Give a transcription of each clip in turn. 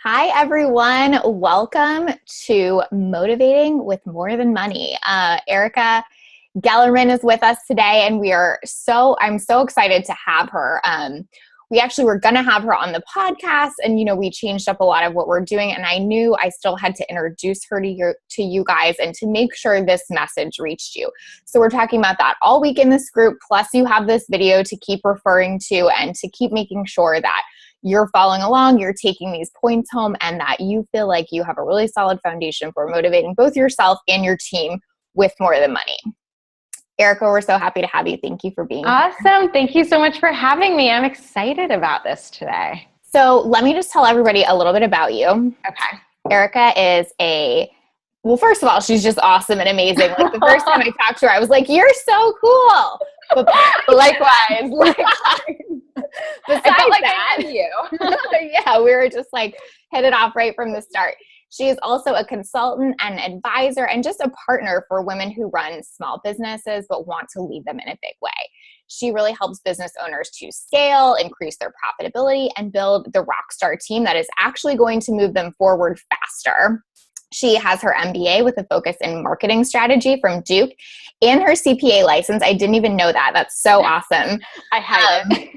Hi, everyone. Welcome to Motivating with More Than Money. Erica Gellerman is with us today, and I'm so excited to have her. We actually were going to have her on the podcast, and, we changed up a lot of what we're doing, and I knew I still had to introduce her to you guys and to make sure this message reached you. So we're talking about that all week in this group, plus you have this video to keep referring to and to keep making sure that you're following along, you're taking these points home, and that you feel like you have a really solid foundation for motivating both yourself and your team with more than money. Erica, we're so happy to have you. Thank you for being here. Awesome. Thank you so much for having me. I'm excited about this today. So let me just tell everybody a little bit about you. Okay. Erica is well, first of all, she's just awesome and amazing. Like the first time I talked to her, I was like, you're so cool. But likewise. Besides I felt like that, I knew you. yeah, we were just like hit it off right from the start. She is also a consultant and advisor and just a partner for women who run small businesses but want to lead them in a big way. She really helps business owners to scale, increase their profitability, and build the rockstar team that is actually going to move them forward faster. She has her MBA with a focus in marketing strategy from Duke and her CPA license. I didn't even know that. That's so awesome. I hide it.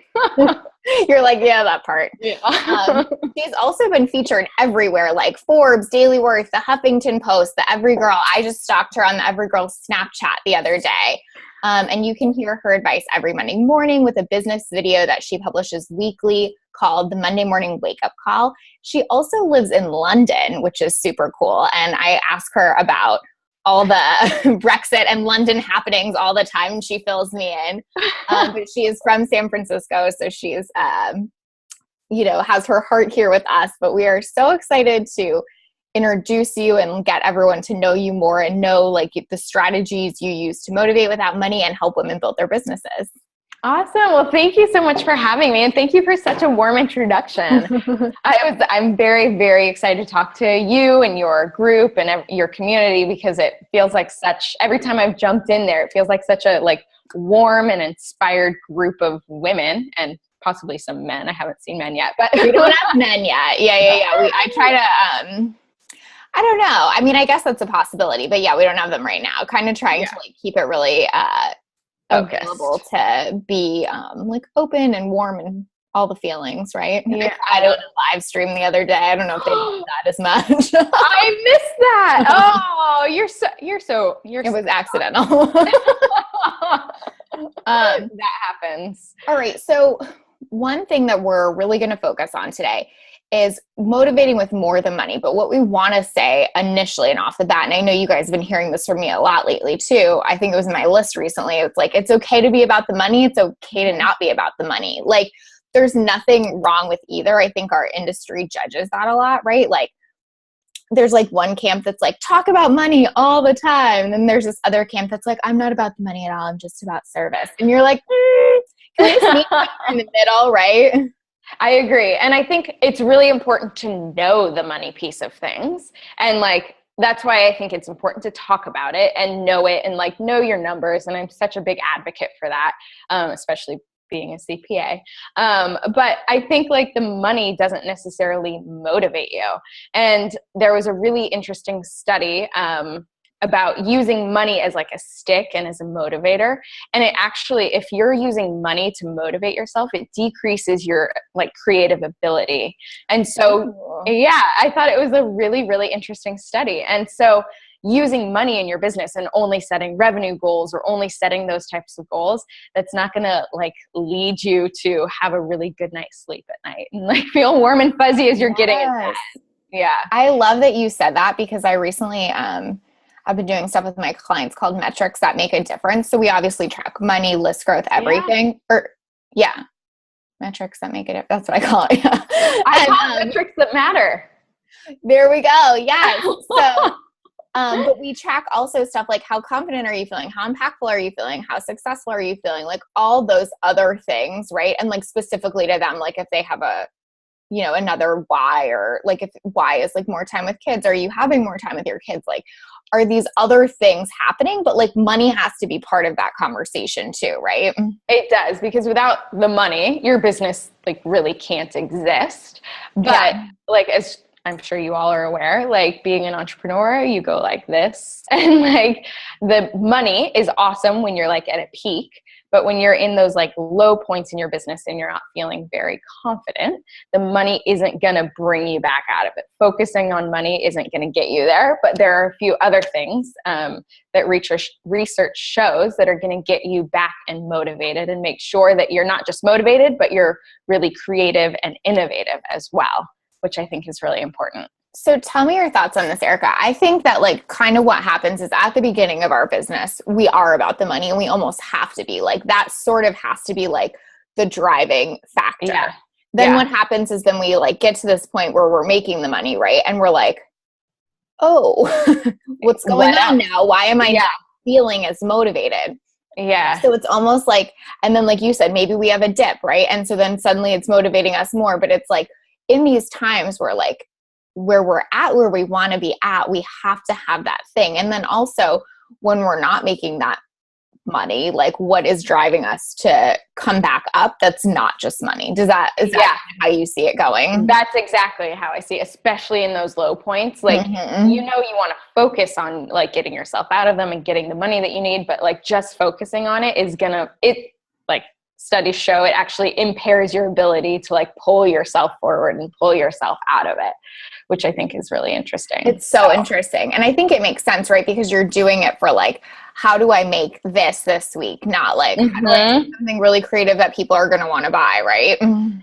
You're like, yeah, that part. Yeah. She's also been featured everywhere, like Forbes, Daily Worth, the Huffington Post, the Every Girl. I just stalked her on the Every Girl Snapchat the other day. And you can hear her advice every Monday morning with a business video that she publishes weekly called the Monday Morning Wake Up Call. She also lives in London, which is super cool. And I ask her about all the Brexit and London happenings all the time. She fills me in. But she is from San Francisco, so she's, has her heart here with us. But we are so excited to introduce you and get everyone to know you more and know like the strategies you use to motivate without money and help women build their businesses. Awesome. Well, thank you so much for having me, and thank you for such a warm introduction. I'm very, very excited to talk to you and your group and your community, because it feels like every time I've jumped in there, it feels like such a warm and inspired group of women and possibly some men. I haven't seen men yet, but we don't have men yet. Yeah. I try to, I don't know. I mean, I guess that's a possibility, but yeah, we don't have them right now. Kind of trying to keep it really, available to be open and warm and all the feelings, right? Yeah. I did a live stream the other day. I don't know if they did that as much. I missed that. Oh, it was accidental. That happens. All right. So one thing that we're really going to focus on today is motivating with more than money. But what we want to say initially and off the bat, and I know you guys have been hearing this from me a lot lately too. I think it was in my list recently. It's like, it's okay to be about the money. It's okay to not be about the money. Like there's nothing wrong with either. I think our industry judges that a lot, right? Like there's one camp that's like, talk about money all the time. And then there's this other camp that's like, I'm not about the money at all. I'm just about service. And you're like, can we just meet in the middle, right? I agree. And I think it's really important to know the money piece of things. And that's why I think it's important to talk about it and know it and know your numbers. And I'm such a big advocate for that, especially being a CPA. But I think the money doesn't necessarily motivate you. And there was a really interesting study about using money as a stick and as a motivator. And it actually, if you're using money to motivate yourself, it decreases your creative ability. And so, yeah, I thought it was a really, really interesting study. And so using money in your business and only setting revenue goals or only setting those types of goals, that's not going to lead you to have a really good night's sleep at night and feel warm and fuzzy as you're getting in bed. Yeah. I love that you said that, because I recently, I've been doing stuff with my clients called metrics that make a difference. So we obviously track money, list growth, everything. Metrics that make it. That's what I call it. Yeah. I call metrics that matter. There we go. Yes. So, but we track also stuff like how confident are you feeling? How impactful are you feeling? How successful are you feeling? All those other things, right? And specifically to them, if they have another why, or if why is more time with kids. Are you having more time with your kids? Are these other things happening? But money has to be part of that conversation too, right? It does, because without the money, your business really can't exist. But as I'm sure you all are aware, like being an entrepreneur, you go like this. And like the money is awesome when you're like at a peak. But when you're in those like low points in your business and you're not feeling very confident, the money isn't going to bring you back out of it. Focusing on money isn't going to get you there. But there are a few other things that research shows that are going to get you back and motivated and make sure that you're not just motivated, but you're really creative and innovative as well, which I think is really important. So tell me your thoughts on this, Erica. I think that like kind of what happens is at the beginning of our business, we are about the money and we almost have to be like, that sort of has to be like the driving factor. Yeah. Then what happens is then we like get to this point where we're making the money, right? And we're like, oh, what's going on now? Why am I not feeling as motivated? Yeah. So it's almost like, and then like you said, maybe we have a dip, right? And so then suddenly it's motivating us more, but it's like in these times where like, where we're at, where we want to be at, we have to have that thing. And then also when we're not making that money, like what is driving us to come back up? That's not just money. Is that how you see it going? That's exactly how I see it, especially in those low points. Like, you want to focus on like getting yourself out of them and getting the money that you need, but like just focusing on it is like studies show it actually impairs your ability to like pull yourself forward and pull yourself out of it, which I think is really interesting. It's so interesting. And I think it makes sense, right? Because you're doing it for like, how do I make this week? Not like, how do I do something really creative that people are going to want to buy, right?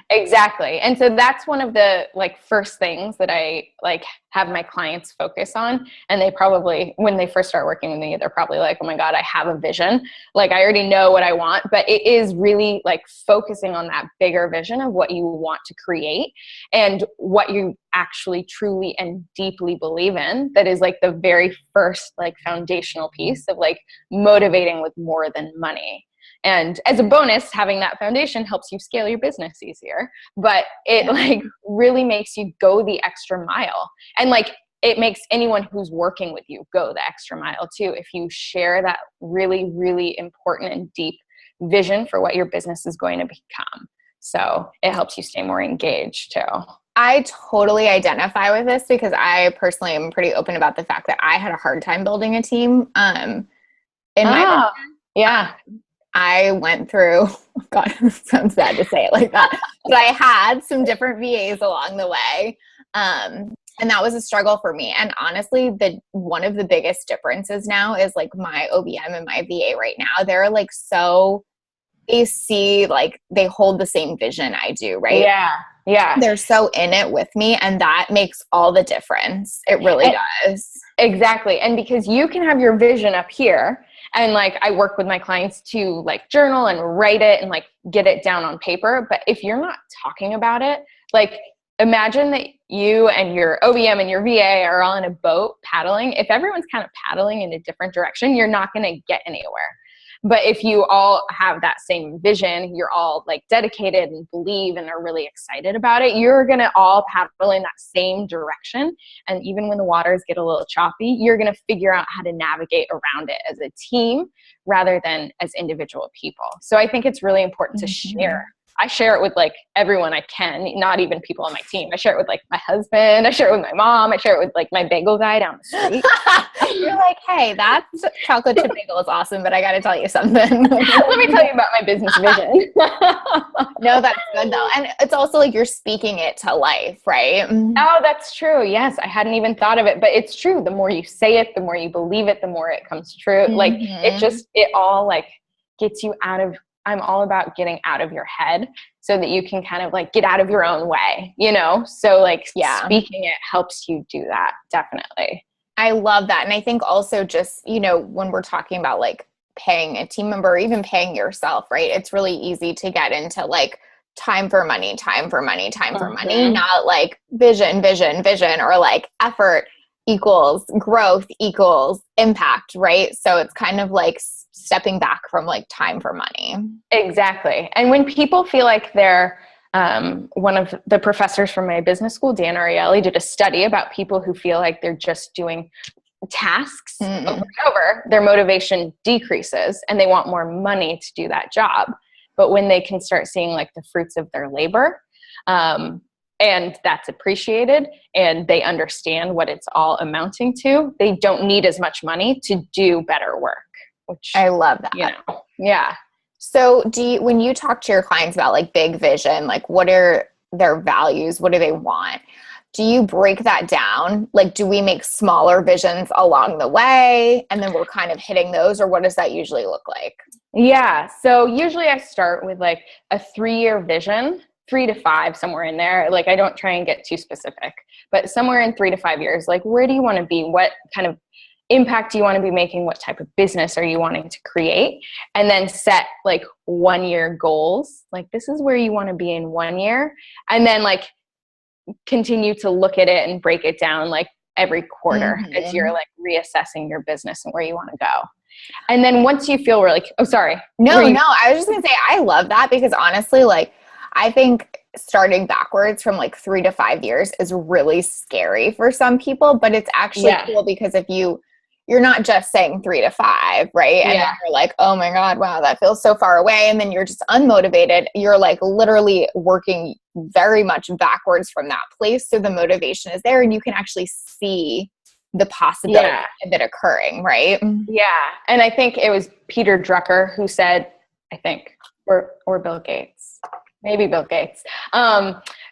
Exactly. And so that's one of the like first things that I like have my clients focus on. And they probably, when they first start working with me, they're probably like, oh my God, I have a vision. Like I already know what I want, but it is really like focusing on that bigger vision of what you want to create and what you actually truly and deeply believe in. That is like the very first like foundational piece of like motivating with more than money. And as a bonus, having that foundation helps you scale your business easier, but it like really makes you go the extra mile. And like, it makes anyone who's working with you go the extra mile too. If you share that really, really important and deep vision for what your business is going to become. So it helps you stay more engaged too. I totally identify with this because I personally am pretty open about the fact that I had a hard time building a team. In my business, I went through, God, it sounds bad to say it like that, but I had some different VAs along the way. And that was a struggle for me. And honestly, one of the biggest differences now is like my OBM and my VA right now, they're like they see like they hold the same vision I do, right? Yeah. They're so in it with me, and that makes all the difference. It really does. Exactly. And because you can have your vision up here, and like I work with my clients to like journal and write it and like get it down on paper. But if you're not talking about it, like imagine that you and your OBM and your VA are all in a boat paddling. If everyone's kind of paddling in a different direction, you're not going to get anywhere. But if you all have that same vision, you're all like dedicated and believe and are really excited about it, you're going to all paddle in that same direction. And even when the waters get a little choppy, you're going to figure out how to navigate around it as a team rather than as individual people. So I think it's really important to share. I share it with like everyone I can, not even people on my team. I share it with like my husband. I share it with my mom. I share it with like my bagel guy down the street. You're like, hey, that chocolate chip bagel is awesome, but I got to tell you something. Let me tell you about my business vision. No, that's good though. And it's also like you're speaking it to life, right? Oh, that's true. Yes. I hadn't even thought of it, but it's true. The more you say it, the more you believe it, the more it comes true. Like it all like gets you out of, I'm all about getting out of your head so that you can kind of like get out of your own way, you know? So like speaking it helps you do that. Definitely. I love that. And I think also just, you know, when we're talking about like paying a team member or even paying yourself, right? It's really easy to get into like time for money, not like vision, or like effort equals growth equals impact, right? So it's kind of like stepping back from like time for money. Exactly. And when people feel like they're, one of the professors from my business school, Dan Ariely, did a study about people who feel like they're just doing tasks over and over, their motivation decreases and they want more money to do that job. But when they can start seeing like the fruits of their labor, and that's appreciated, and they understand what it's all amounting to, they don't need as much money to do better work, which I love that. you know, yeah. So when you talk to your clients about like big vision, like what are their values? What do they want? Do you break that down? Like, do we make smaller visions along the way and then we're kind of hitting those, or what does that usually look like? Yeah. So usually I start with like a 3-year vision, 3 to 5, somewhere in there. Like, I don't try and get too specific, but somewhere in 3 to 5 years, like, where do you want to be? What kind of impact do you want to be making? What type of business are you wanting to create? And then set like 1-year goals. Like, this is where you want to be in 1 year. And then like continue to look at it and break it down like every quarter as you're like reassessing your business and where you want to go. And then once you feel like, oh, sorry. No, I was just going to say, I love that because honestly, like, I think starting backwards from like 3 to 5 years is really scary for some people, but it's actually cool because if you're not just saying 3 to 5, right? And then you're like, oh my God, wow, that feels so far away. And then you're just unmotivated. You're like literally working very much backwards from that place. So the motivation is there and you can actually see the possibility of it occurring, right? Yeah. And I think it was Peter Drucker who said, I think, or Bill Gates, maybe Bill Gates,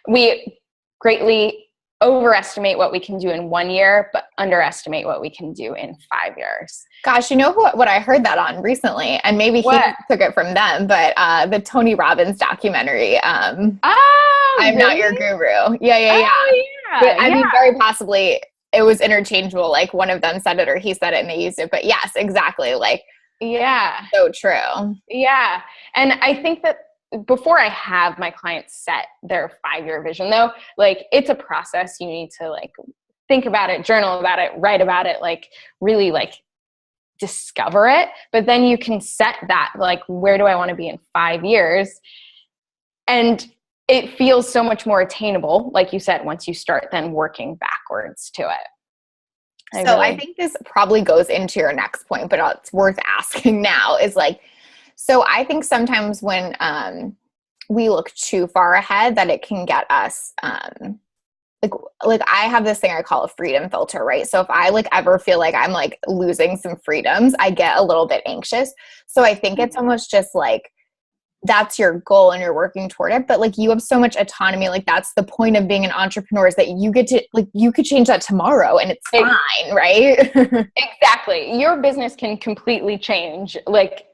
we greatly overestimate what we can do in 1 year, but underestimate what we can do in 5 years. Gosh, you know what I heard that on recently, and maybe he took it from them, but the Tony Robbins documentary, I'm Not Your Guru. Yeah. But I mean, very possibly it was interchangeable. Like one of them said it or he said it and they used it, but yes, exactly. Like, so true. Yeah. And I think that before I have my clients set their 5-year vision though, like it's a process. You need to like think about it, journal about it, write about it, like really like discover it. But then you can set that, like, where do I want to be in 5 years? And it feels so much more attainable, like you said, once you start then working backwards to it. I think this probably goes into your next point, but it's worth asking now is like, so I think sometimes when we look too far ahead that it can get us like I have this thing I call a freedom filter, right? So if I like ever feel like I'm like losing some freedoms, I get a little bit anxious. So I think it's almost just like that's your goal and you're working toward it, but like you have so much autonomy. Like that's the point of being an entrepreneur is that you get to like, you could change that tomorrow and it's fine, right? Exactly. Your business can completely change. Like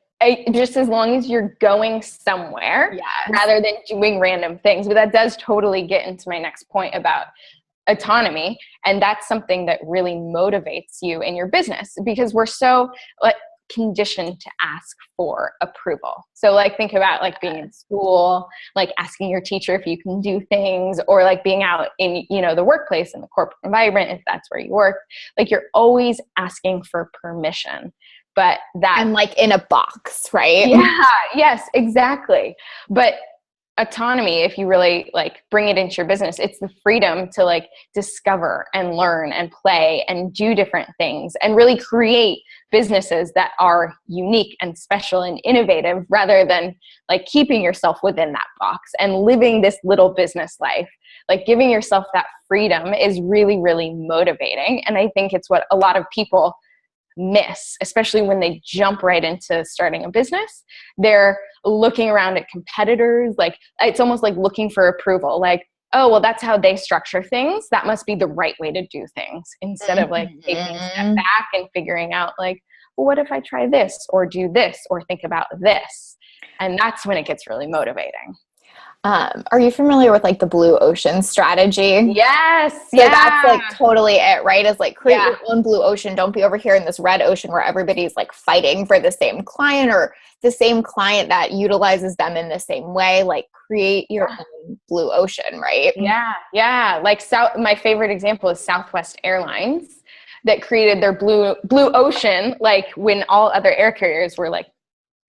just as long as you're going somewhere rather than doing random things. But that does totally get into my next point about autonomy. And that's something that really motivates you in your business because we're so like conditioned to ask for approval. So like think about like being in school, like asking your teacher if you can do things, or like being out in, you know, the workplace in the corporate environment, if that's where you work, like you're always asking for permission. But that, and like in a box, right? Yeah, yes, exactly. But autonomy, if you really like bring it into your business, it's the freedom to like discover and learn and play and do different things and really create businesses that are unique and special and innovative rather than like keeping yourself within that box and living this little business life. Like giving yourself that freedom is really, really motivating. And I think it's what a lot of people miss, especially when they jump right into starting a business. They're looking around at competitors. Like it's almost like looking for approval. Like, oh, well, that's how they structure things. That must be the right way to do things, instead of like taking a step back and figuring out like, well, what if I try this or do this or think about this? And that's when it gets really motivating. Are you familiar with like the blue ocean strategy? Yes. So that's like totally it, right? Is like create your own blue ocean. Don't be over here in this red ocean where everybody's like fighting for the same client or the same client that utilizes them in the same way. Like create your own blue ocean, right? Yeah. Yeah. Like my favorite example is Southwest Airlines that created their blue ocean, like when all other air carriers were like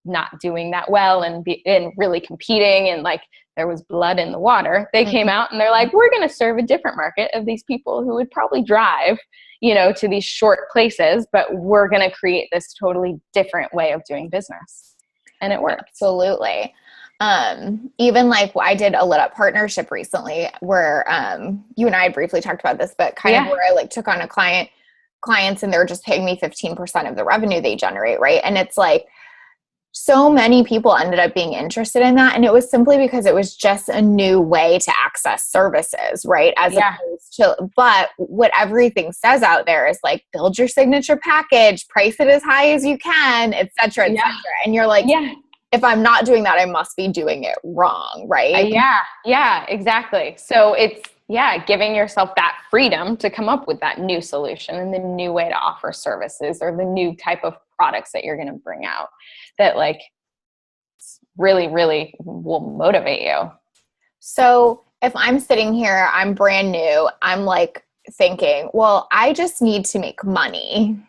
not doing that well and really competing and like there was blood in the water. They came out and they're like, we're going to serve a different market of these people who would probably drive, you know, to these short places, but we're going to create this totally different way of doing business. And it worked. Absolutely. Even like I did a lit up partnership recently where you and I had briefly talked about this, but kind of where I like took on a clients and they're just paying me 15% of the revenue they generate, right? And it's like so many people ended up being interested in that. And it was simply because it was just a new way to access services, right? As opposed to, but what everything says out there is like, build your signature package, price it as high as you can, et cetera, et cetera. And you're like, if I'm not doing that, I must be doing it wrong, right? Yeah, exactly. So it's, giving yourself that freedom to come up with that new solution and the new way to offer services or the new type of products that you're going to bring out that like really, really will motivate you. So if I'm sitting here, I'm brand new, I'm like thinking, well, I just need to make money.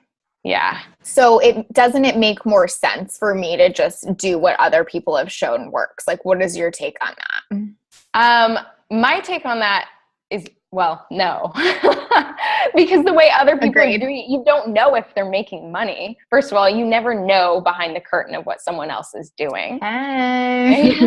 Yeah. So doesn't it make more sense for me to just do what other people have shown works? Like, what is your take on that? My take on that is, well, no, because the way other people are doing it, you don't know if they're making money. First of all, you never know behind the curtain of what someone else is doing. Hey.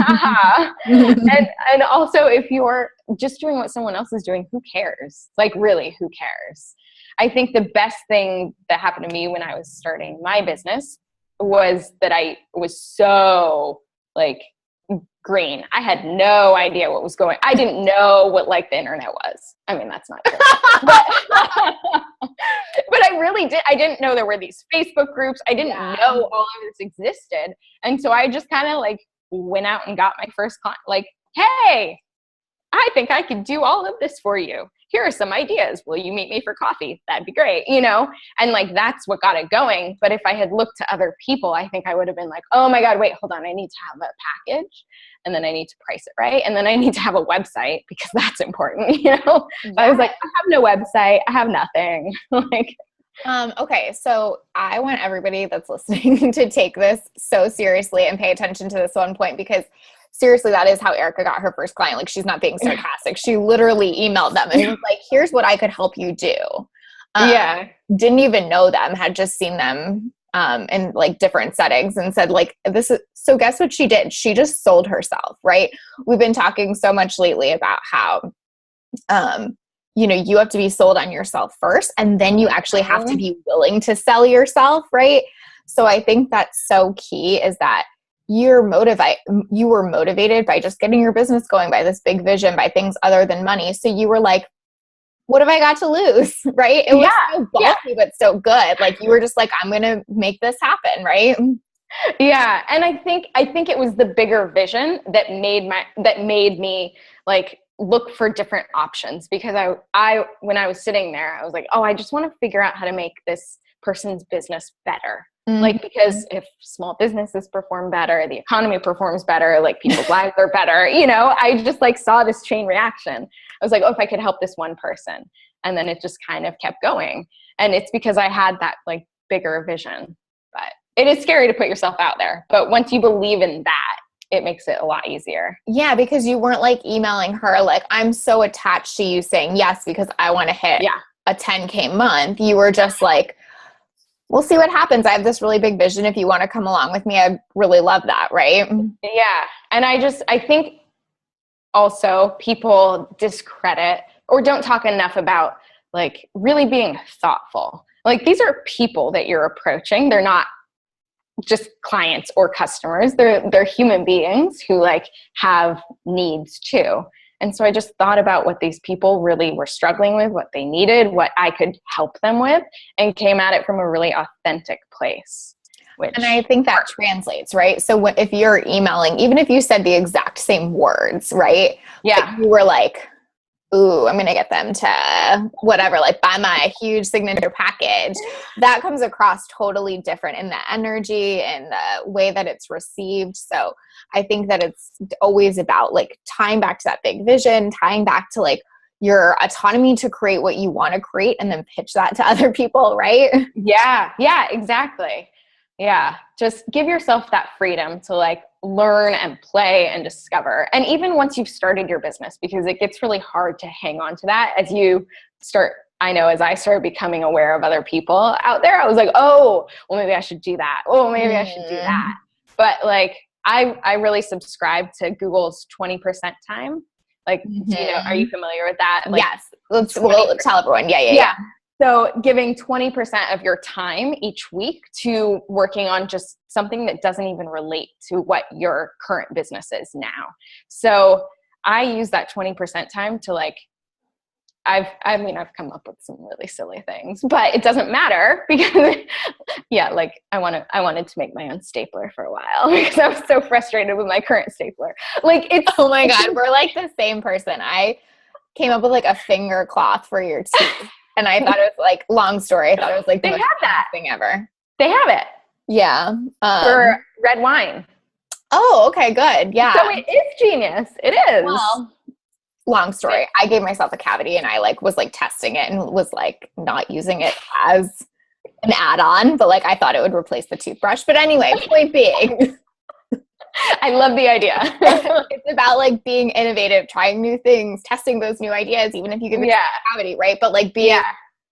And also if you're just doing what someone else is doing, who cares? Like really, who cares? I think the best thing that happened to me when I was starting my business was that I was so like green. I had no idea what was going. I didn't know what like the internet was. I mean, that's not true. but I really did. I didn't know there were these Facebook groups. I didn't know all of this existed. And so I just kind of like went out and got my first client. Like, hey, I think I could do all of this for you. Here are some ideas. Will you meet me for coffee? That'd be great, you know? And like, that's what got it going. But if I had looked to other people, I think I would have been like, oh my God, wait, hold on. I need to have a package and then I need to price it right. And then I need to have a website because that's important, you know? I was like, I have no website. I have nothing. Like, okay. So I want everybody that's listening to take this so seriously and pay attention to this one point, because seriously, that is how Erica got her first client. Like, she's not being sarcastic. She literally emailed them and was like, here's what I could help you do. Didn't even know them, had just seen them in like different settings and said like, this is, so guess what she did? She just sold herself, right? We've been talking so much lately about how, you know, you have to be sold on yourself first, and then you actually have to be willing to sell yourself, right? So I think that's so key, is that you were motivated by just getting your business going, by this big vision, by things other than money. So you were like, what have I got to lose? Right? It was so bulky, but so good. Like, you were just like, I'm going to make this happen. Right? Yeah. And I think it was the bigger vision that made me like look for different options, because I when I was sitting there, I was like, oh, I just want to figure out how to make this person's business better. Like, because if small businesses perform better, the economy performs better, like people's lives are better, you know, I just like saw this chain reaction. I was like, oh, if I could help this one person. And then it just kind of kept going. And it's because I had that like bigger vision. But it is scary to put yourself out there. But once you believe in that, it makes it a lot easier. Yeah, because you weren't like emailing her like, I'm so attached to you saying yes because I want to hit a 10K month. You were just like, we'll see what happens. I have this really big vision. If you want to come along with me, I'd really love that. Right? Yeah. And I think also people discredit or don't talk enough about like really being thoughtful. Like, these are people that you're approaching. They're not just clients or customers. They're human beings who like have needs too. And so I just thought about what these people really were struggling with, what they needed, what I could help them with, and came at it from a really authentic place. And I think that translates, right? So if you're emailing, even if you said the exact same words, right? Yeah. You were like, ooh, I'm going to get them to whatever, like buy my huge signature package. That comes across totally different in the energy and the way that it's received. So I think that it's always about like tying back to that big vision, tying back to like your autonomy to create what you want to create and then pitch that to other people, right? Yeah, exactly. Yeah. Just give yourself that freedom to like learn and play and discover. And even once you've started your business, because it gets really hard to hang on to that as you start. I know as I started becoming aware of other people out there, I was like, oh, well, maybe I should do that. Oh, maybe I should do that. But like, I really subscribe to Google's 20% time. Like, are you familiar with that? Like, yes. We'll tell everyone. Yeah. So giving 20% of your time each week to working on just something that doesn't even relate to what your current business is now. So I use that 20% time to like, I've come up with some really silly things, but it doesn't matter because I wanted to make my own stapler for a while because I was so frustrated with my current stapler. Like oh my God, we're like the same person. I came up with like a finger cloth for your teeth. And I thought it was like, long story. I thought it was like the most thing ever. They have it. Yeah. For red wine. Oh, okay, good. Yeah. So it is genius. It is. Well, long story. I gave myself a cavity and I like was like testing it and was like not using it as an add-on, but like I thought it would replace the toothbrush. But anyway, point being, I love the idea. It's about like being innovative, trying new things, testing those new ideas, even if you give yourself a cavity, right? But like being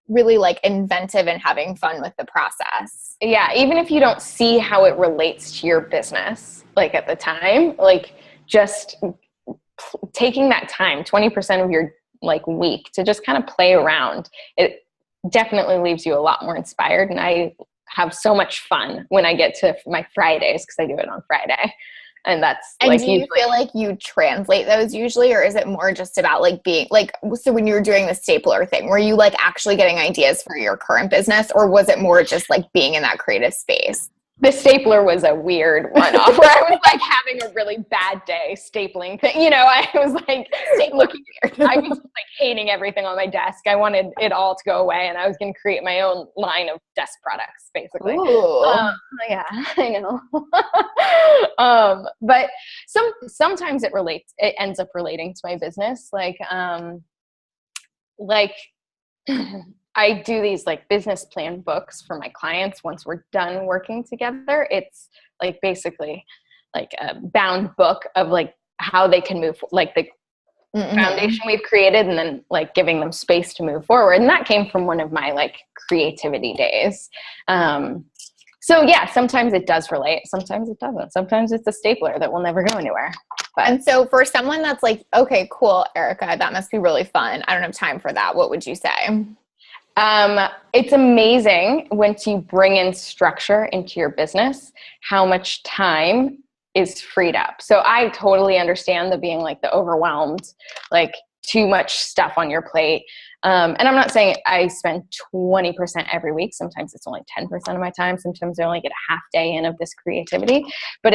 really like inventive and having fun with the process. Yeah, even if you don't see how it relates to your business, like at the time, like just taking that time, 20% of your like week to just kind of play around, it definitely leaves you a lot more inspired. And I have so much fun when I get to my Fridays because I do it on Friday. And that's and like, do you feel like you translate those usually, or is it more just about like being like, so when you were doing the stapler thing, were you like actually getting ideas for your current business, or was it more just like being in that creative space? The stapler was a weird one-off where I was like having a really bad day stapling thing. I was like looking weird. I was like hating everything on my desk. I wanted it all to go away, and I was going to create my own line of desk products, basically. Yeah, I know. But sometimes it ends up relating to my business. Like I do these like business plan books for my clients once we're done working together. It's like basically like a bound book of like how they can move, like the foundation we've created, and then like giving them space to move forward. And that came from one of my like creativity days. So yeah, sometimes it does relate. Sometimes it doesn't. Sometimes it's a stapler that will never go anywhere. But. And so for someone that's like, okay, cool, Erica, that must be really fun. I don't have time for that. What would you say? It's amazing once you bring in structure into your business, how much time is freed up. So I totally understand the being like the overwhelmed, like too much stuff on your plate. And I'm not saying I spend 20% every week. Sometimes it's only 10% of my time. Sometimes I only get a half day in of this creativity, but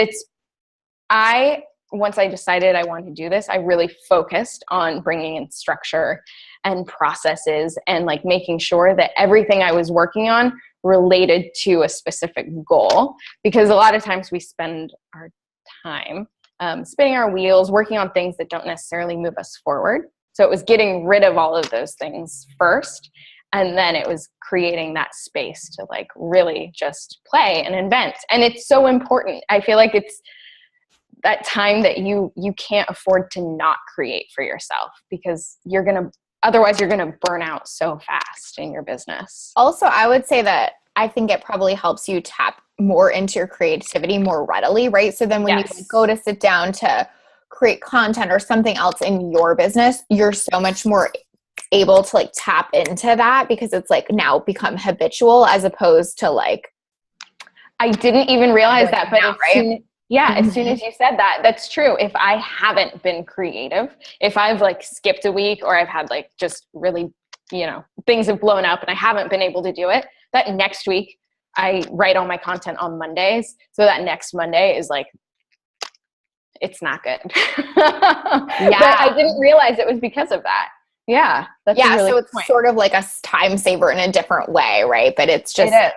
once I decided I wanted to do this, I really focused on bringing in structure and processes and like making sure that everything I was working on related to a specific goal. Because a lot of times we spend our time spinning our wheels, working on things that don't necessarily move us forward. So it was getting rid of all of those things first. And then it was creating that space to like really just play and invent. And it's so important. I feel like it's that time that you can't afford to not create for yourself, because otherwise you're going to burn out so fast in your business. Also, I would say that I think it probably helps you tap more into your creativity more readily, right? So then when you go to sit down to create content or something else in your business, you're so much more able to like tap into that, because it's like now become habitual, as opposed to like, I didn't even realize that, but right? As soon as you said that, that's true. If I haven't been creative, if I've like skipped a week, or I've had like just really, things have blown up and I haven't been able to do it, that next week I write all my content on Mondays. So that next Monday is like, it's not good. But I didn't realize it was because of that. Yeah. That's a really so it's sort of like a time saver in a different way, right? But it's just, it is.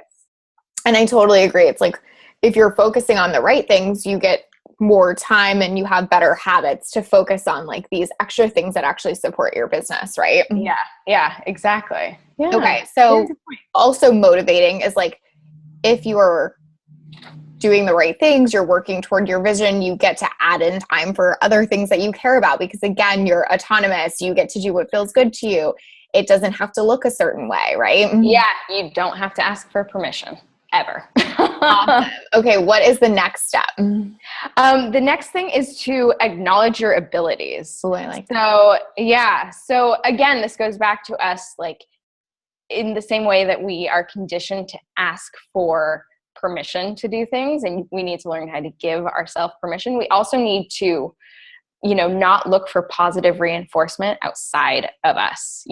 And I totally agree. It's like, if you're focusing on the right things, you get more time and you have better habits to focus on like these extra things that actually support your business, right? Yeah, exactly. Yeah. Okay. So also motivating is like, if you're doing the right things, you're working toward your vision, you get to add in time for other things that you care about, because again, you're autonomous. You get to do what feels good to you. It doesn't have to look a certain way, right? Yeah. You don't have to ask for permission ever. Awesome. Okay, what is the next step? The next thing is to acknowledge your abilities. Oh, I like that. So yeah. So again, this goes back to us, like, in the same way that we are conditioned to ask for permission to do things, and we need to learn how to give ourselves permission. We also need to, not look for positive reinforcement outside of us,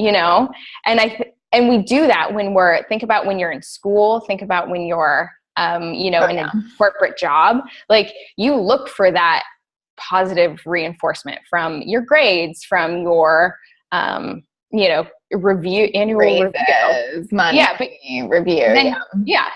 and we do that when think about when you're in school, think about when you're, in a corporate job, like you look for that positive reinforcement from your grades, from your, annual review. Money review.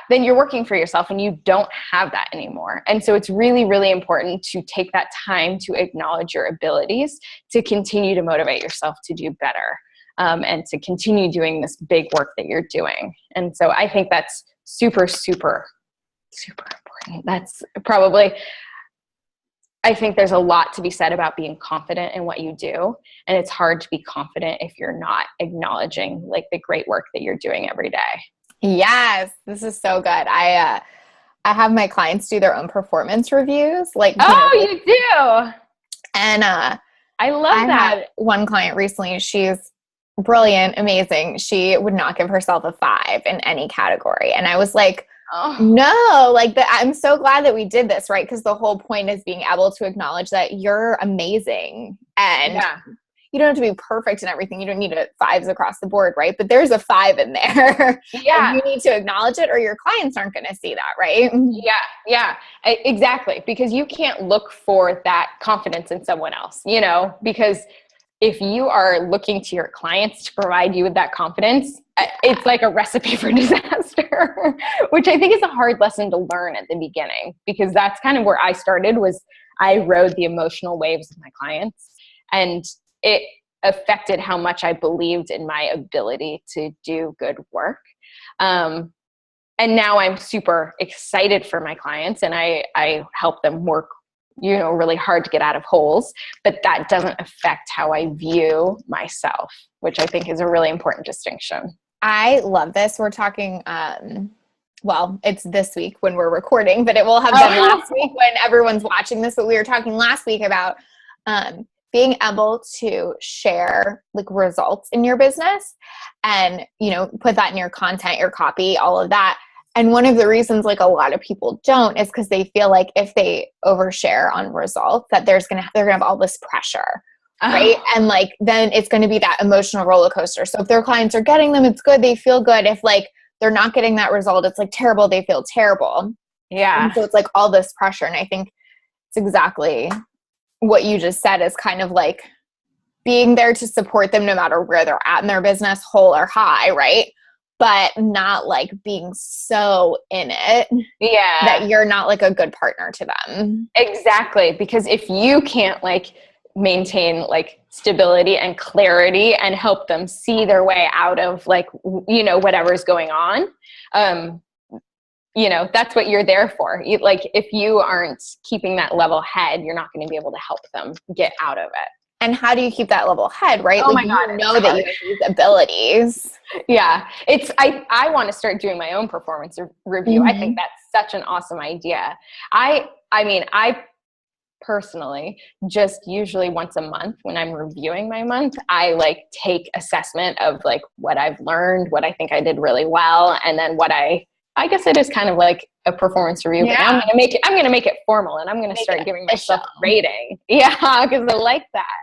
Then you're working for yourself and you don't have that anymore. And so it's really, really important to take that time to acknowledge your abilities, to continue to motivate yourself to do better, and to continue doing this big work that you're doing. And so I think that's super, super, super important. That's probably, I think there's a lot to be said about being confident in what you do. And it's hard to be confident if you're not acknowledging like the great work that you're doing every day. Yes, this is so good. I have my clients do their own performance reviews. Like, you do. And I love that. Had one client recently, she's brilliant, amazing. She would not give herself a 5 in any category. And I was like, no, like I'm so glad that we did this, right? Because the whole point is being able to acknowledge that you're amazing, and you don't have to be perfect in everything. You don't need 5s across the board, right? But there's a 5 in there. Yeah. You need to acknowledge it or your clients aren't going to see that, right? Yeah, exactly. Because you can't look for that confidence in someone else, because if you are looking to your clients to provide you with that confidence, it's like a recipe for disaster, which I think is a hard lesson to learn at the beginning, because that's kind of where I started. Was I rode the emotional waves of my clients, and it affected how much I believed in my ability to do good work. And now I'm super excited for my clients, and I help them work really hard to get out of holes, but that doesn't affect how I view myself, which I think is a really important distinction. I love this. We're talking, well, it's this week when we're recording, but it will have been last week when everyone's watching this. But we were talking last week about being able to share like results in your business and, put that in your content, your copy, all of that. And one of the reasons like a lot of people don't is because they feel like if they overshare on results that they're going to have all this pressure, right? And like, then it's going to be that emotional roller coaster. So if their clients are getting them, it's good. They feel good. If like they're not getting that result, it's like terrible. They feel terrible. Yeah. And so it's like all this pressure. And I think it's exactly what you just said, is kind of like being there to support them no matter where they're at in their business, whole or high, right? But not like being so in it that you're not like a good partner to them. Exactly. Because if you can't like maintain like stability and clarity and help them see their way out of like, whatever's going on, that's what you're there for. Like if you aren't keeping that level head, you're not going to be able to help them get out of it. And how do you keep that level head, right? Oh my God, you know that you have these abilities. Yeah. I want to start doing my own performance review. Mm-hmm. I think that's such an awesome idea. I personally just usually once a month when I'm reviewing my month, I like take assessment of like what I've learned, what I think I did really well. And then what I guess it is kind of like a performance review. Yeah. I'm going to make it formal, and I'm going to start giving myself a rating. Yeah. Cause I like that.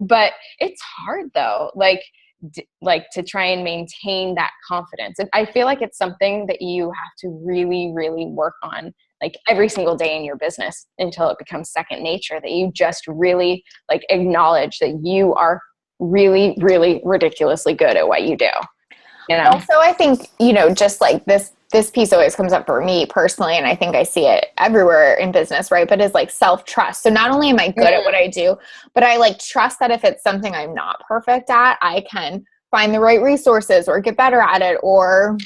But it's hard though, like to try and maintain that confidence. And I feel like it's something that you have to really, really work on like every single day in your business until it becomes second nature, that you just really like acknowledge that you are really, really ridiculously good at what you do. Also, I think, just like this piece always comes up for me personally, and I think I see it everywhere in business, right? But it's like self-trust. So not only am I good at what I do, but I like trust that if it's something I'm not perfect at, I can find the right resources or get better at it, or,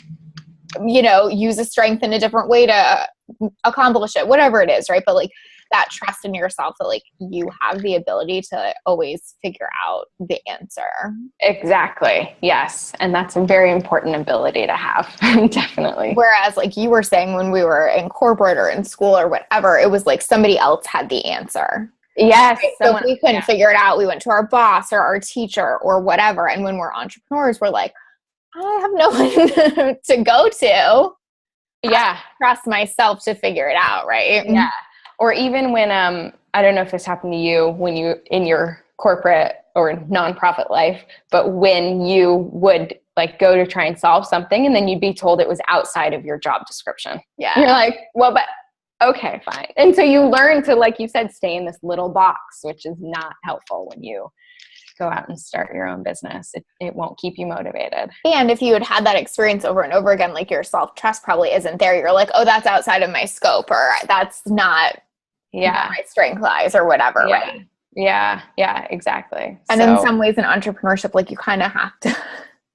use a strength in a different way to accomplish it, whatever it is, right? But like that trust in yourself that like you have the ability to always figure out the answer. Exactly. Yes. And that's a very important ability to have. Definitely. Whereas like you were saying when we were in corporate or in school or whatever, it was like somebody else had the answer. Yes. Right? So if we couldn't figure it out, we went to our boss or our teacher or whatever. And when we're entrepreneurs, we're like, I have no one to go to. Yeah. Trust myself to figure it out, right? Yeah. Or even when, I don't know if this happened to you when you, in your corporate or nonprofit life, but when you would like go to try and solve something and then you'd be told it was outside of your job description. Yeah. You're like, well, but okay, fine. And so you learn to, like you said, stay in this little box, which is not helpful when you go out and start your own business. It won't keep you motivated. And if you had that experience over and over again, like your self-trust probably isn't there. You're like, oh, that's outside of my scope, or that's not where my strength lies, or whatever, right? Yeah, exactly. And in some ways in entrepreneurship, like you kind of have to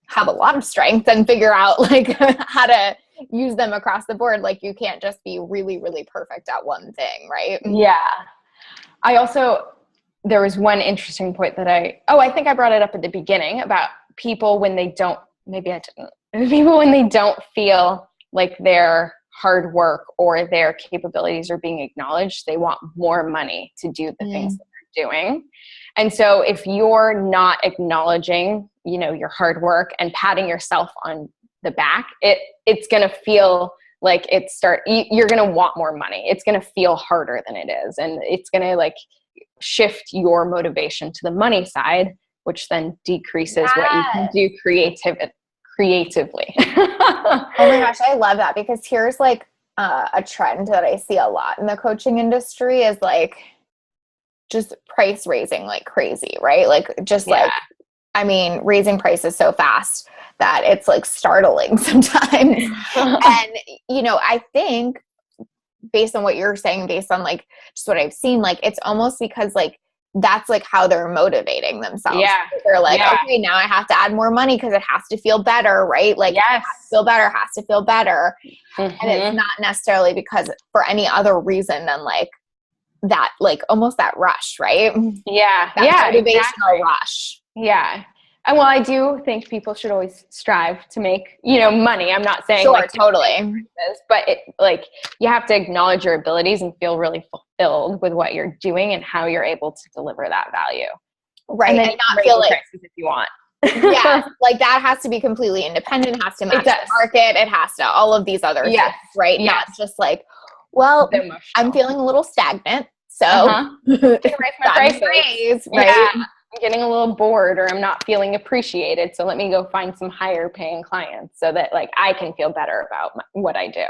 have a lot of strength and figure out like how to use them across the board. Like you can't just be really, really perfect at one thing, right? Yeah. There was one interesting point that I think I brought it up at the beginning about people when they don't, maybe I didn't, people when they don't feel like their hard work or their capabilities are being acknowledged, they want more money to do the things that they're doing. And so if you're not acknowledging, your hard work and patting yourself on the back, it's going to feel like you're going to want more money. It's going to feel harder than it is. And it's going to like shift your motivation to the money side, which then decreases what you can do creatively. Oh my gosh, I love that, because here's like a trend that I see a lot in the coaching industry is like just price raising like crazy, right? Like just raising prices so fast that it's like startling sometimes. And, I think based on what you're saying, based on like just what I've seen, like it's almost because like that's like how they're motivating themselves. Yeah. They're like, okay, now I have to add more money because it has to feel better, right? Like it has to feel better. And it's not necessarily because for any other reason than like that, like almost that rush, right? Yeah. That motivational rush. Yeah. And well, I do think people should always strive to make, money. I'm not saying totally. But you have to acknowledge your abilities and feel really fulfilled with what you're doing and how you're able to deliver that value. Right. And then not feel like prices if you want. Yeah. Like that has to be completely independent, has to match the market. It has to, all of these other things, right? Yes. Not just like, well, I'm feeling a little stagnant. So raise my prices, right? Yeah. I'm getting a little bored or I'm not feeling appreciated. So let me go find some higher paying clients so that like I can feel better about what I do.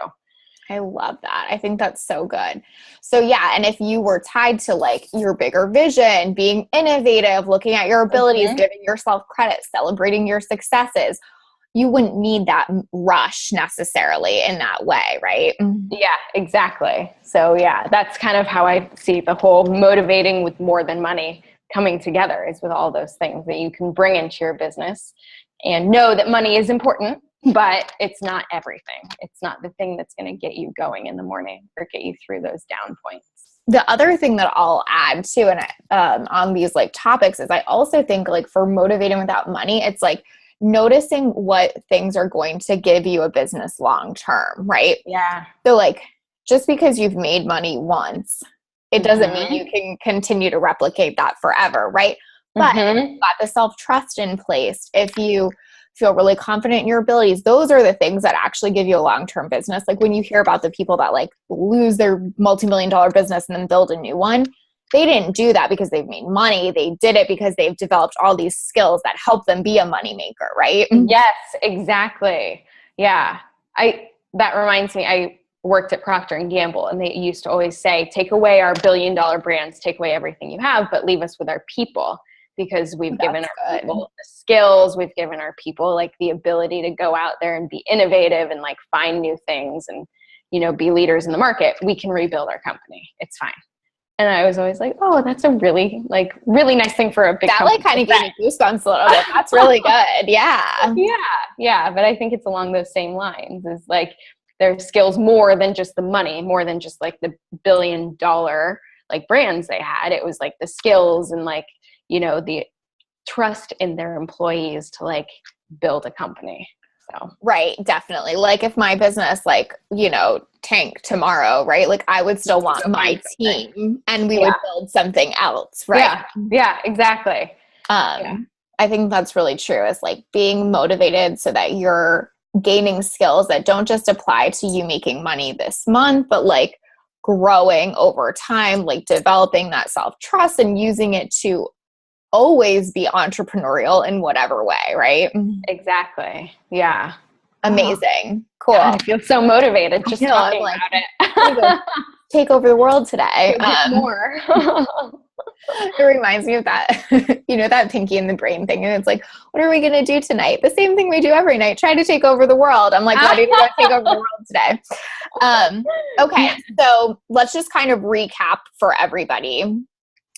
I love that. I think that's so good. So yeah. And if you were tied to like your bigger vision, being innovative, looking at your abilities, giving yourself credit, celebrating your successes, you wouldn't need that rush necessarily in that way, right? Yeah, exactly. So yeah, that's kind of how I see the whole motivating with more than money coming together, is with all those things that you can bring into your business and know that money is important, but it's not everything. It's not the thing that's going to get you going in the morning or get you through those down points. The other thing that I'll add too, and on these like topics, is I also think like for motivating without money, it's like noticing what things are going to give you a business long term, right? Yeah. So like just because you've made money once, it doesn't mean you can continue to replicate that forever, right? But if you've got the self-trust in place, if you feel really confident in your abilities, those are the things that actually give you a long-term business. Like when you hear about the people that like lose their multi-million-dollar business and then build a new one, they didn't do that because they've made money. They did it because they've developed all these skills that help them be a moneymaker, right? Yes, exactly. Yeah. That reminds me, I worked at Procter & Gamble, and they used to always say, take away our billion-dollar brands, take away everything you have, but leave us with our people, because we've given our people the skills, we've given our people like the ability to go out there and be innovative and like find new things and, be leaders in the market. We can rebuild our company. It's fine. And I was always like, oh, that's a really nice thing for a big company. That like kind of gave me goosebumps a little bit. That's really good. Yeah. Yeah. But I think it's along those same lines, is like, their skills more than just the money, more than just like the $1 billion like brands they had. It was like the skills and like, you know, the trust in their employees to like build a company. So. Right. Definitely. Like if my business, like, you know, tanked tomorrow, right? Like I would still want my team and we would build something else. Right. Yeah. Yeah, exactly. I think that's really true, is like being motivated so that you're gaining skills that don't just apply to you making money this month, but like growing over time, like developing that self-trust and using it to always be entrepreneurial in whatever way, right? Exactly. Yeah. Amazing. Cool. God, I feel so motivated just talking like, about it. Take over the world today. More. It reminds me of that, you know, that Pinky and the Brain thing. And it's like, what are we going to do tonight? The same thing we do every night, try to take over the world. I'm like, ready to go take over the world today. Okay. So let's just kind of recap for everybody.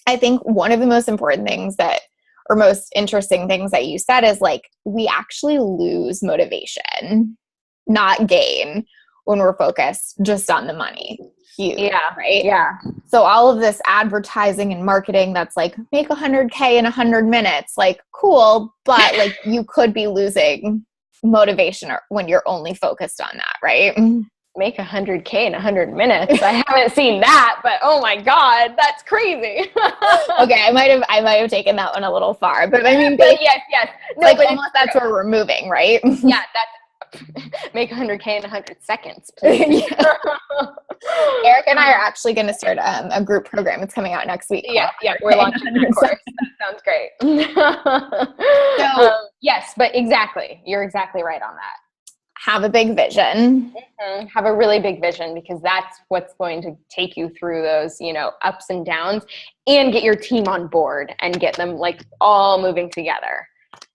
I think one of the most important things that, or most interesting things that you said is like, we actually lose motivation, not gain, when we're focused just on the money. Huge, right? Yeah. So all of this advertising and marketing that's like, make 100K in 100 minutes, like cool, but like you could be losing motivation when you're only focused on that, right? Make 100K in 100 minutes. I haven't seen that, but oh my God, that's crazy. Okay, I might have taken that one a little far, but I mean, yes. No, like almost that's where we're moving, right? Yeah, that's make 100K in 100 seconds, please. Erica and I are actually going to start a group program. It's coming out next week. Yeah, we're launching a course. That sounds great. So, yes, but exactly. You're exactly right on that. Have a big vision. Mm-hmm. Have a really big vision, because that's what's going to take you through those, you know, ups and downs, and get your team on board and get them like all moving together.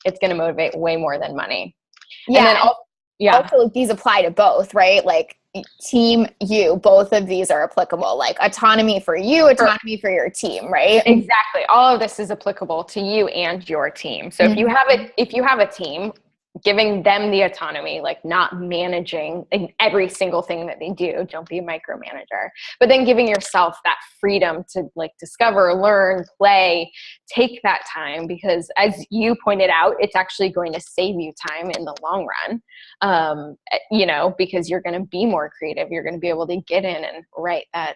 It's going to motivate way more than money. Yeah. And then also these apply to both, right? Like team you, both of these are applicable, like autonomy for you, autonomy for your team, right? Exactly. All of this is applicable to you and your team. So if you have a team, giving them the autonomy, like not managing every single thing that they do, don't be a micromanager, but then giving yourself that freedom to like discover, learn, play, take that time, because as you pointed out, it's actually going to save you time in the long run. You know, because you're going to be more creative. You're going to be able to get in and write that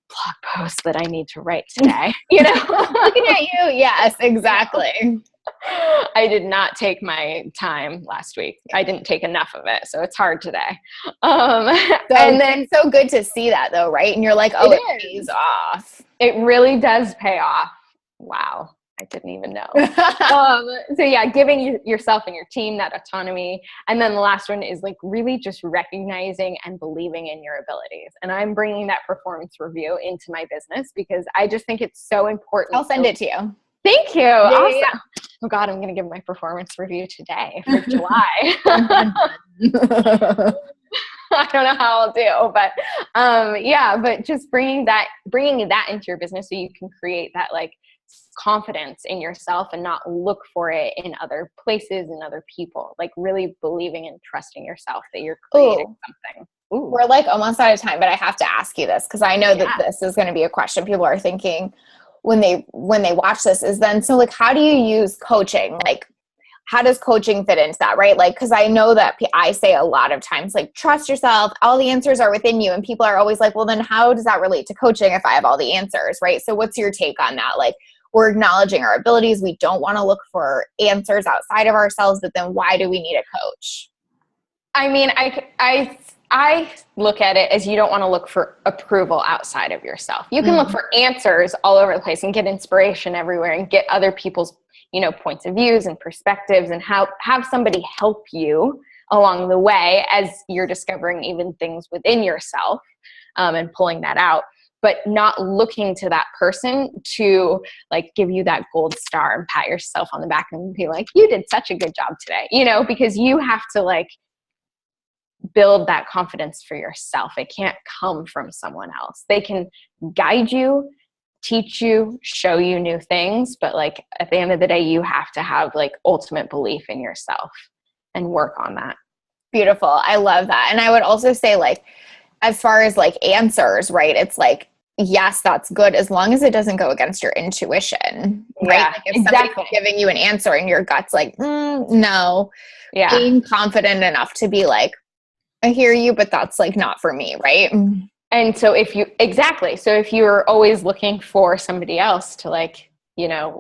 blog post that I need to write today, you know. Looking at you. Yes, exactly. I did not take my time last week. I didn't take enough of it, so it's hard today. And then so good to see that though, right? And you're like, oh, it pays off. It really does pay off. Wow. I didn't even know. So yeah, giving yourself and your team that autonomy. And then the last one is like really just recognizing and believing in your abilities. And I'm bringing that performance review into my business because I just think it's so important. I'll send it to you. Thank you. Awesome. Yeah. Oh God, I'm going to give my performance review today for July. I don't know how I'll do, but but just bringing that into your business so you can create that like confidence in yourself and not look for it in other places and other people, like really believing and trusting yourself that you're creating something. Ooh. We're like almost out of time, but I have to ask you this because I know that this is going to be a question people are thinking when they watch this is then, so like, how do you use coaching? Like, how does coaching fit into that, right? Like, because I know that I say a lot of times, like, trust yourself, all the answers are within you. And people are always like, well, then how does that relate to coaching if I have all the answers, right? So what's your take on that? Like, we're acknowledging our abilities. We don't want to look for answers outside of ourselves, but then why do we need a coach? I mean, I look at it as you don't want to look for approval outside of yourself. You can look for answers all over the place and get inspiration everywhere and get other people's, points of views and perspectives and have somebody help you along the way as you're discovering even things within yourself and pulling that out, but not looking to that person to like give you that gold star and pat yourself on the back and be like, you did such a good job today, because you have to like build that confidence for yourself. It can't come from someone else. They can guide you, teach you, show you new things, but like at the end of the day, you have to have like ultimate belief in yourself and work on that. Beautiful. I love that. And I would also say like, as far as like answers, right? It's like, yes, that's good, as long as it doesn't go against your intuition, right? Yeah, Like if exactly. somebody's giving you an answer and your gut's like, no, Yeah. being confident enough to be like, I hear you, but that's like not for me, right? And so if you're always looking for somebody else to like,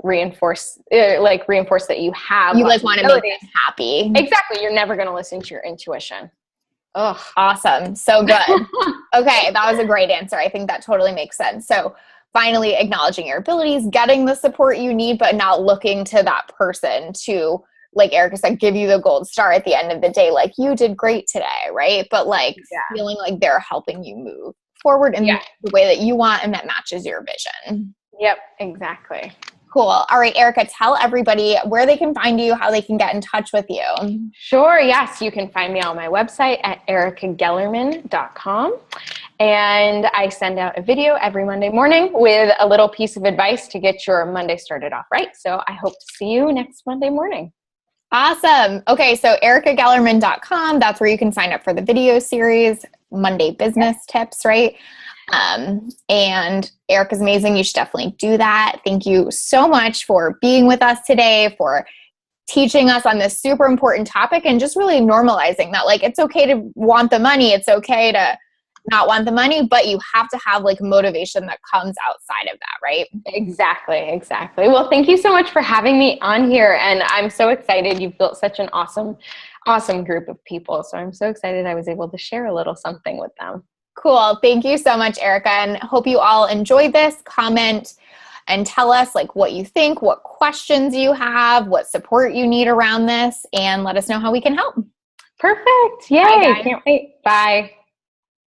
reinforce that you have, You like want to make them happy. Exactly. You're never going to listen to your intuition. Ugh, awesome. So good. Okay, that was a great answer. I think that totally makes sense. So finally acknowledging your abilities, getting the support you need, but not looking to that person to, like Erica said, give you the gold star at the end of the day. Like, you did great today, right? But like feeling like they're helping you move forward in the way that you want and that matches your vision. Yep, exactly. Cool. All right, Erica, tell everybody where they can find you, how they can get in touch with you. Sure. Yes. You can find me on my website at ericagellerman.com. And I send out a video every Monday morning with a little piece of advice to get your Monday started off right. So I hope to see you next Monday morning. Awesome. Okay, so ericagellerman.com, that's where you can sign up for the video series, Monday Business Tips, right? And Erica's amazing. You should definitely do that. Thank you so much for being with us today, for teaching us on this super important topic, and just really normalizing that, like, it's okay to want the money. It's okay to not want the money, but you have to have like motivation that comes outside of that, right? Exactly. Well, thank you so much for having me on here. And I'm so excited. You've built such an awesome group of people. So I'm so excited I was able to share a little something with them. Cool. Thank you so much, Erica. And hope you all enjoyed this. Comment and tell us like what you think, what questions you have, what support you need around this, and let us know how we can help. Perfect. Yay. Can't wait. Bye.